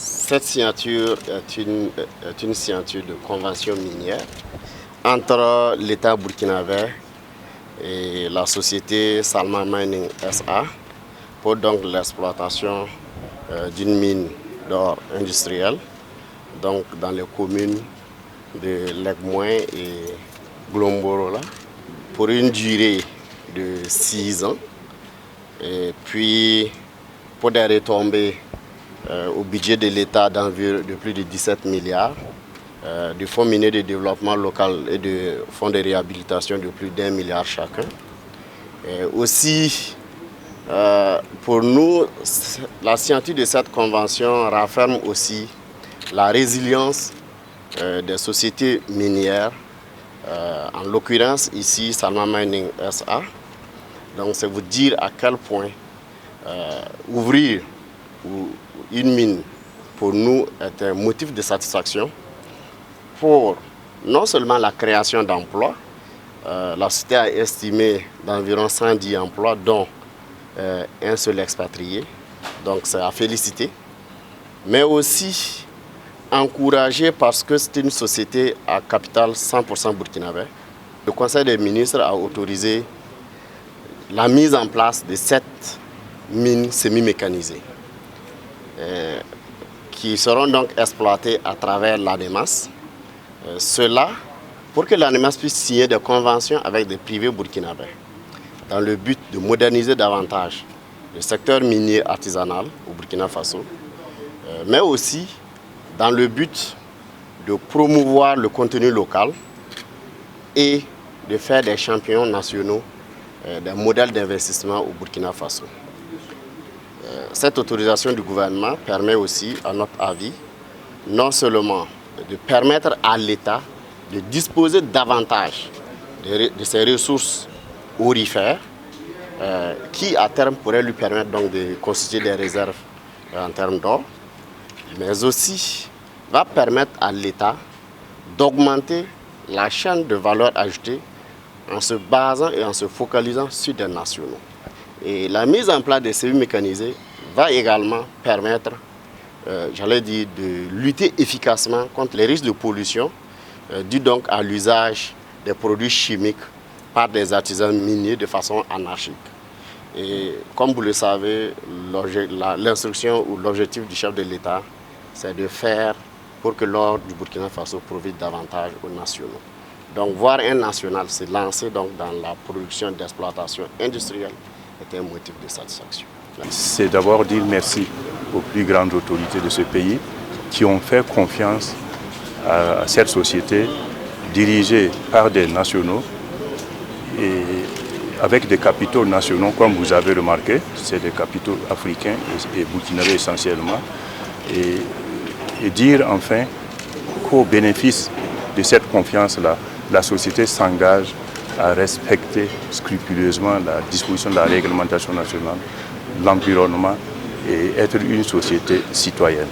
Cette signature est une signature de convention minière entre l'État burkinabé et la société Salma Mining SA pour donc l'exploitation d'une mine d'or industrielle donc dans les communes de Legmoin et Glomborola pour une durée de 6 ans et puis pour des retombées au budget de l'État d'environ de plus de 17 milliards, du fonds minier de développement local et du fonds de réhabilitation de plus d'1 milliard chacun. Et aussi, pour nous, la signature de cette convention renferme aussi la résilience des sociétés minières, en l'occurrence ici Salma Mining SA. Donc c'est vous dire à quel point ouvrir une mine pour nous est un motif de satisfaction pour non seulement la création d'emplois, la société a estimé d'environ 110 emplois dont un seul expatrié, donc c'est à féliciter, mais aussi encouragé parce que c'est une société à capital 100% burkinabé. Le Conseil des ministres a autorisé la mise en place de 7 mines semi-mécanisées qui seront donc exploitées à travers l'ANEMAS. Cela pour que l'ANEMAS puisse signer des conventions avec des privés burkinabés dans le but de moderniser davantage le secteur minier artisanal au Burkina Faso, mais aussi dans le but de promouvoir le contenu local et de faire des champions nationaux des modèles d'investissement au Burkina Faso. Cette autorisation du gouvernement permet aussi, à notre avis, non seulement de permettre à l'État de disposer davantage de ses ressources aurifères, qui à terme pourraient lui permettre donc de constituer des réserves en termes d'or, mais aussi va permettre à l'État d'augmenter la chaîne de valeur ajoutée en se basant et en se focalisant sur des nationaux. Et la mise en place des cellules mécanisées va également permettre, j'allais dire, de lutter efficacement contre les risques de pollution dus donc à l'usage des produits chimiques par des artisans miniers de façon anarchique. Et comme vous le savez, l'instruction ou l'objectif du chef de l'État, c'est de faire pour que l'or du Burkina Faso profite davantage aux nationaux. Donc voir un national se lancer donc dans la production d'exploitation industrielle est un motif de satisfaction. C'est d'abord dire merci aux plus grandes autorités de ce pays qui ont fait confiance à cette société dirigée par des nationaux et avec des capitaux nationaux, comme vous avez remarqué, c'est des capitaux africains et burkinabés essentiellement. Et dire enfin qu'au bénéfice de cette confiance-là, la société s'engage à respecter scrupuleusement la disposition de la réglementation nationale, l'environnement et être une société citoyenne.